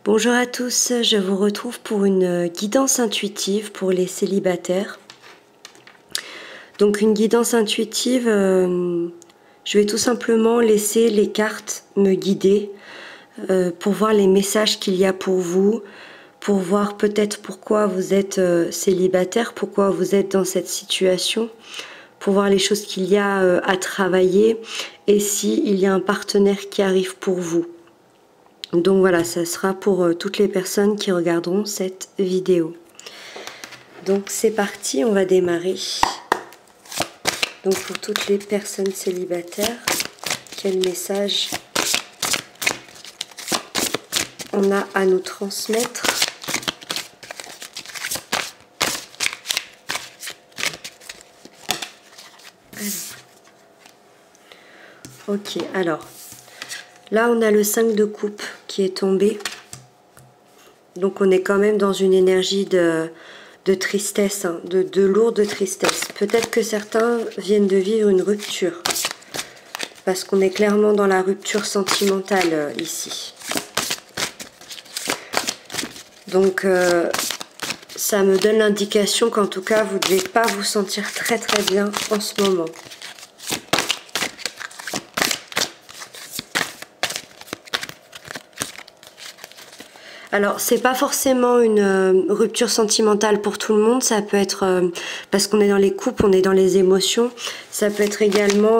Bonjour à tous, je vous retrouve pour une guidance intuitive pour les célibataires. Donc une guidance intuitive, je vais tout simplement laisser les cartes me guider pour voir les messages qu'il y a pour vous, pour voir peut-être pourquoi vous êtes célibataire, pourquoi vous êtes dans cette situation, pour voir les choses qu'il y a à travailler et s'il y a un partenaire qui arrive pour vous. Donc voilà, ça sera pour toutes les personnes qui regarderont cette vidéo. Donc c'est parti, on va démarrer. Donc pour toutes les personnes célibataires, quel message on a à nous transmettre? Ok, alors là on a le 5 de coupe qui est tombé. Donc on est quand même dans une énergie de tristesse, hein, de lourde tristesse. Peut-être que certains viennent de vivre une rupture. Parce qu'on est clairement dans la rupture sentimentale ici. Donc ça me donne l'indication qu'en tout cas vous ne devez pas vous sentir très bien en ce moment. Alors, c'est pas forcément une rupture sentimentale pour tout le monde, ça peut être, parce qu'on est dans les couples, on est dans les émotions, ça peut être également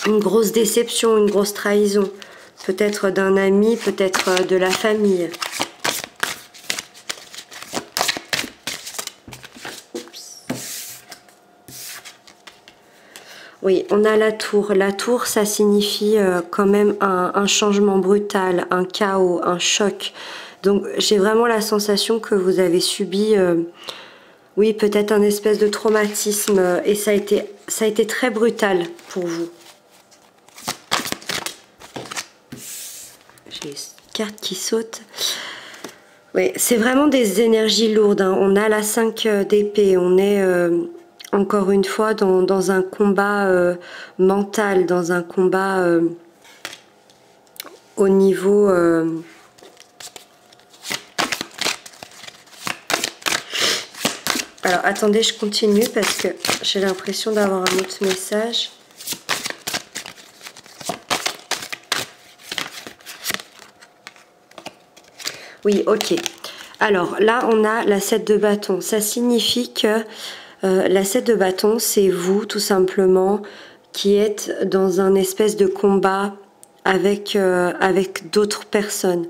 une grosse déception, une grosse trahison, peut-être d'un ami, peut-être de la famille. Oui, on a la tour. La tour, ça signifie quand même un changement brutal, un chaos, un choc. Donc j'ai vraiment la sensation que vous avez subi, oui, peut-être un espèce de traumatisme et ça a été très brutal pour vous. J'ai une carte qui saute. Oui, c'est vraiment des énergies lourdes, hein. On a la 5 d'épée, on est... encore une fois dans un combat mental, dans un combat au niveau alors attendez, je continue parce que j'ai l'impression d'avoir un autre message. Oui, ok. Alors là on a la 7 de bâton, ça signifie que la 7 de bâton, c'est vous, tout simplement, qui êtes dans un espèce de combat avec d'autres personnes.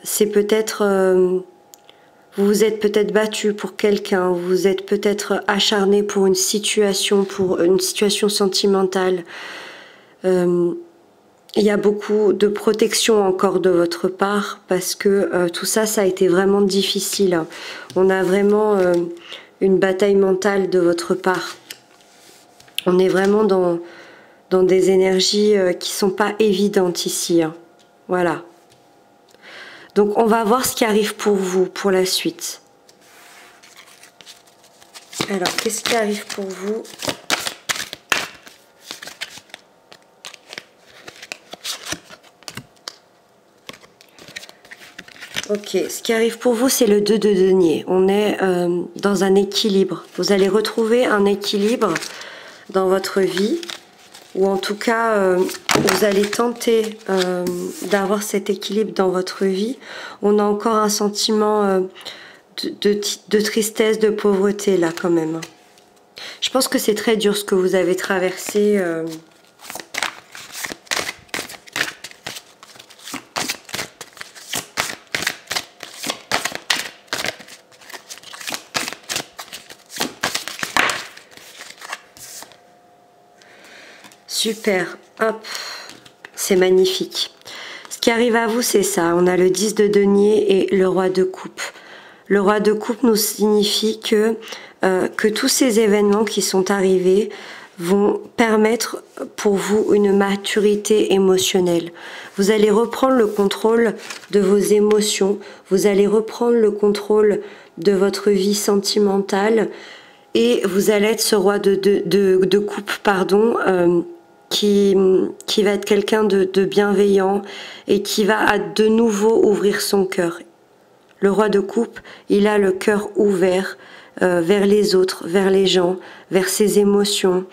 C'est peut-être... vous vous êtes peut-être battu pour quelqu'un, vous vous êtes peut-être acharné pour une situation sentimentale. Il y a beaucoup de protection encore de votre part, parce que tout ça, ça a été vraiment difficile. On a vraiment... une bataille mentale de votre part. On est vraiment dans des énergies qui sont pas évidentes ici, hein. Voilà. Donc on va voir ce qui arrive pour vous, pour la suite. Alors, qu'est-ce qui arrive pour vous ? Ok, ce qui arrive pour vous, c'est le 2 de denier. On est dans un équilibre. Vous allez retrouver un équilibre dans votre vie, ou en tout cas, vous allez tenter d'avoir cet équilibre dans votre vie. On a encore un sentiment de tristesse, de pauvreté là quand même. Je pense que c'est très dur ce que vous avez traversé. Super, hop, c'est magnifique. Ce qui arrive à vous, c'est ça. On a le 10 de denier et le roi de coupe. Le roi de coupe nous signifie que tous ces événements qui sont arrivés vont permettre pour vous une maturité émotionnelle. Vous allez reprendre le contrôle de vos émotions, vous allez reprendre le contrôle de votre vie sentimentale et vous allez être ce roi de coupe, pardon, qui va être quelqu'un de bienveillant et qui va de nouveau ouvrir son cœur. Le roi de coupe, il a le cœur ouvert vers les autres, vers les gens, vers ses émotions.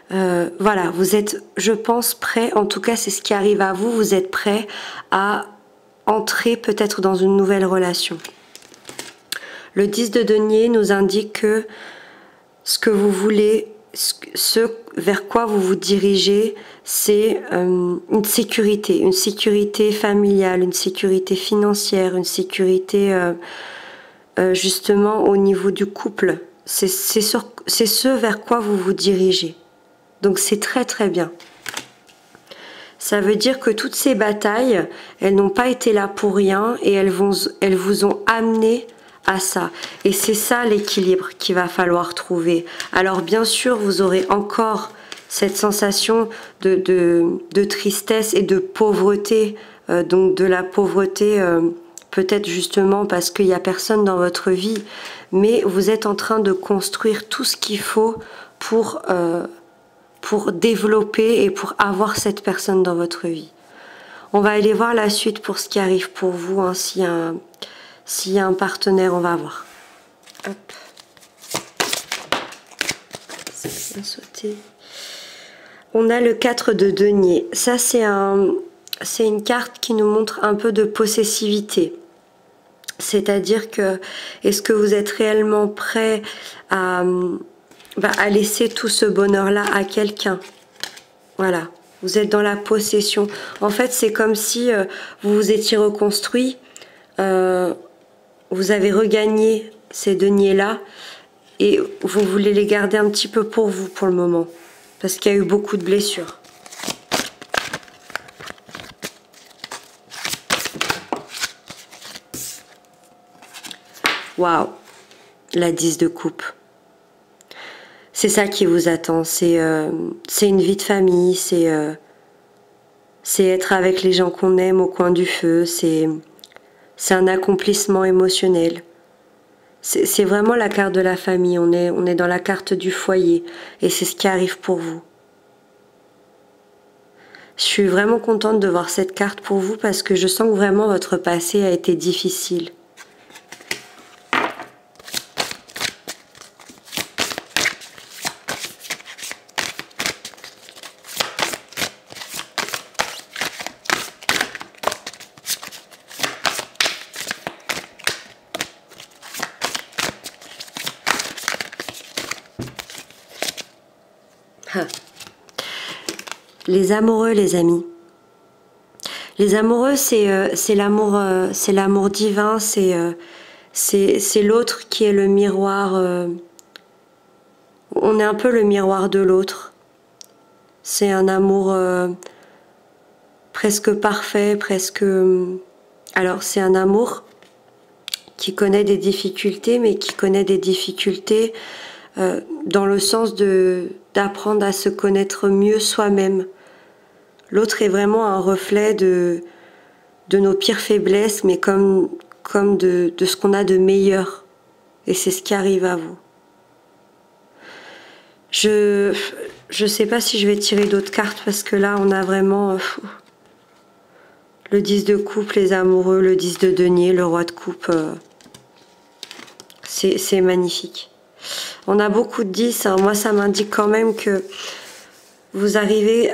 Voilà, vous êtes, je pense, prêt, en tout cas c'est ce qui arrive à vous, vous êtes prêt à entrer peut-être dans une nouvelle relation. Le 10 de denier nous indique que ce que vous voulez, ce vers quoi vous vous dirigez, c'est une sécurité familiale, une sécurité financière, une sécurité justement au niveau du couple. C'est ce vers quoi vous vous dirigez. Donc c'est très très bien. Ça veut dire que toutes ces batailles, elles n'ont pas été là pour rien et elles vous ont amené à ça. Et c'est ça l'équilibre qu'il va falloir trouver. Alors bien sûr, vous aurez encore cette sensation de tristesse et de pauvreté. Donc de la pauvreté, peut-être justement parce qu'il n'y a personne dans votre vie. Mais vous êtes en train de construire tout ce qu'il faut pour développer et pour avoir cette personne dans votre vie. On va aller voir la suite pour ce qui arrive pour vous, hein, s'il y a un partenaire, on va voir. Hop. Ça vient sauter. On a le 4 de denier. Ça, c'est une carte qui nous montre un peu de possessivité. C'est-à-dire que, est-ce que vous êtes réellement prêt à laisser tout ce bonheur-là à quelqu'un? Voilà, vous êtes dans la possession. En fait, c'est comme si vous vous étiez reconstruit, vous avez regagné ces deniers-là et vous voulez les garder un petit peu pour vous pour le moment, parce qu'il y a eu beaucoup de blessures. Waouh, la 10 de coupe. C'est ça qui vous attend, c'est une vie de famille, c'est être avec les gens qu'on aime au coin du feu, c'est un accomplissement émotionnel. C'est vraiment la carte de la famille, on est dans la carte du foyer et c'est ce qui arrive pour vous. Je suis vraiment contente de voir cette carte pour vous parce que je sens que vraiment votre passé a été difficile. Les amoureux, les amis. Les amoureux, c'est l'amour divin, c'est l'autre qui est le miroir. On est un peu le miroir de l'autre. C'est un amour presque parfait, presque. Alors c'est un amour qui connaît des difficultés, mais qui connaît des difficultés dans le sens d'apprendre à se connaître mieux soi-même. L'autre est vraiment un reflet de nos pires faiblesses, mais comme de ce qu'on a de meilleur. Et c'est ce qui arrive à vous. Je sais pas si je vais tirer d'autres cartes, parce que là, on a vraiment le 10 de coupe, les amoureux, le 10 de denier, le roi de coupe. C'est magnifique. On a beaucoup de 10. Hein. Moi, ça m'indique quand même que vous allez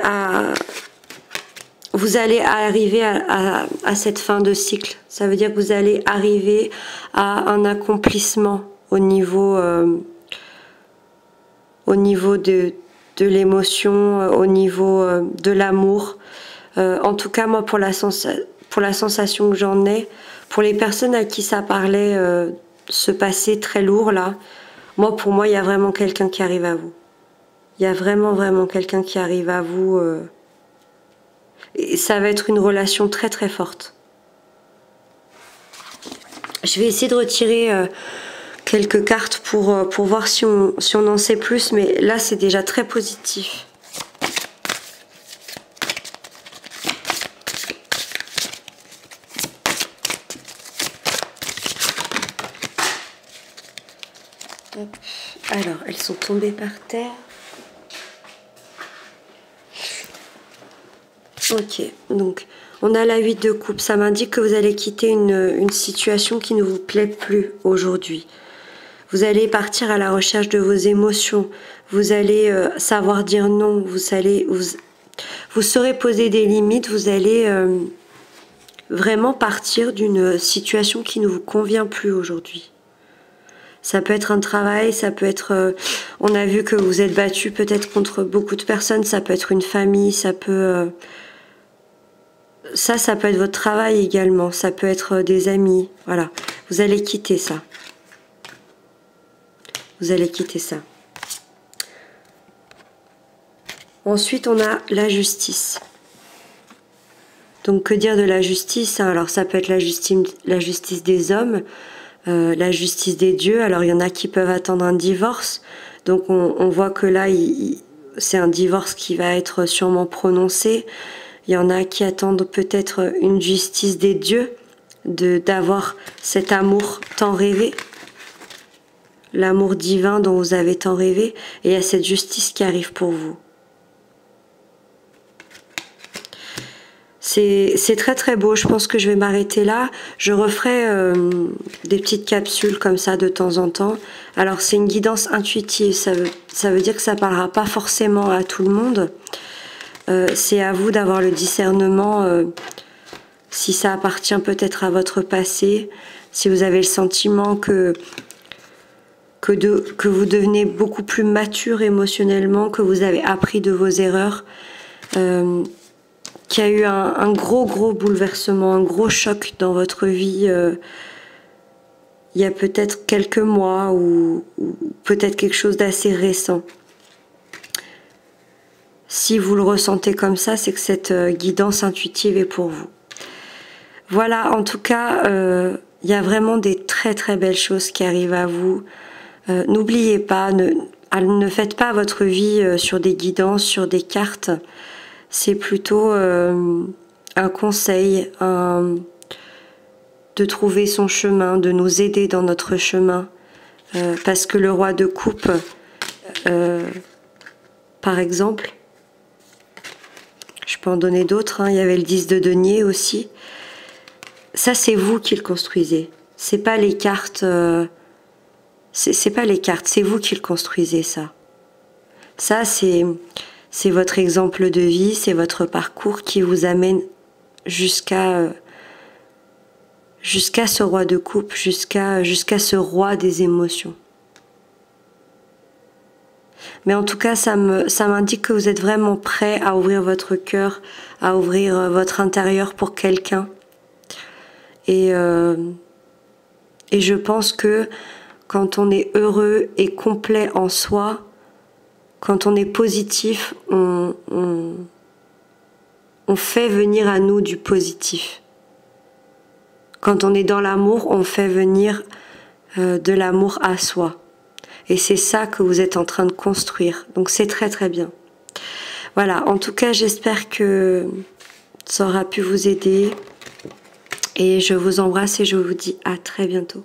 arriver à cette fin de cycle. Ça veut dire que vous allez arriver à un accomplissement au niveau de l'émotion, au niveau de l'amour. En tout cas, moi, pour la sensation que j'en ai, pour les personnes à qui ça parlait, ce passé très lourd là, pour moi, il y a vraiment quelqu'un qui arrive à vous. Il y a vraiment quelqu'un qui arrive à vous. Et ça va être une relation très très forte. Je vais essayer de retirer quelques cartes pour voir si on en sait plus, mais là c'est déjà très positif. Hop. Alors, elles sont tombées par terre. Ok, donc on a la 8 de coupe. Ça m'indique que vous allez quitter une situation qui ne vous plaît plus aujourd'hui. Vous allez partir à la recherche de vos émotions. Vous allez savoir dire non. Vous saurez poser des limites. Vous allez vraiment partir d'une situation qui ne vous convient plus aujourd'hui. Ça peut être un travail, ça peut être... on a vu que vous êtes battu peut-être contre beaucoup de personnes. Ça peut être une famille, ça peut... ça peut être votre travail également. Ça peut être des amis. Voilà. Vous allez quitter ça. Vous allez quitter ça. Ensuite, on a la justice. Donc, que dire de la justice, hein? Alors, ça peut être la justice des hommes, la justice des dieux. Alors, il y en a qui peuvent attendre un divorce. Donc, on voit que là, c'est un divorce qui va être sûrement prononcé. Il y en a qui attendent peut-être une justice des dieux, d'avoir cet amour tant rêvé. L'amour divin dont vous avez tant rêvé, et il y a cette justice qui arrive pour vous. C'est très très beau, je pense que je vais m'arrêter là. Je referai des petites capsules comme ça de temps en temps. Alors c'est une guidance intuitive, ça veut dire que ça ne parlera pas forcément à tout le monde. C'est à vous d'avoir le discernement, si ça appartient peut-être à votre passé, si vous avez le sentiment que vous devenez beaucoup plus mature émotionnellement, que vous avez appris de vos erreurs, qu'il y a eu un gros bouleversement, un gros choc dans votre vie il y a peut-être quelques mois ou peut-être quelque chose d'assez récent. Si vous le ressentez comme ça, c'est que cette guidance intuitive est pour vous. Voilà, en tout cas, il y a vraiment des très très belles choses qui arrivent à vous. N'oubliez pas, ne faites pas votre vie sur des guidances, sur des cartes. C'est plutôt un conseil, de trouver son chemin, de nous aider dans notre chemin. Parce que le roi de coupe, par exemple, je peux en donner d'autres, hein, il y avait le 10 de denier aussi. Ça, c'est vous qui le construisez. C'est pas les cartes... c'est pas les cartes, c'est vous qui le construisez, ça. Ça, c'est votre exemple de vie, c'est votre parcours qui vous amène jusqu'à ce roi de coupe, jusqu'à ce roi des émotions. Mais en tout cas, ça m'indique que vous êtes vraiment prêt à ouvrir votre cœur, à ouvrir votre intérieur pour quelqu'un. Et je pense que quand on est heureux et complet en soi, quand on est positif, on fait venir à nous du positif. Quand on est dans l'amour, on fait venir de l'amour à soi. Et c'est ça que vous êtes en train de construire. Donc c'est très très bien. Voilà, en tout cas, j'espère que ça aura pu vous aider. Et je vous embrasse et je vous dis à très bientôt.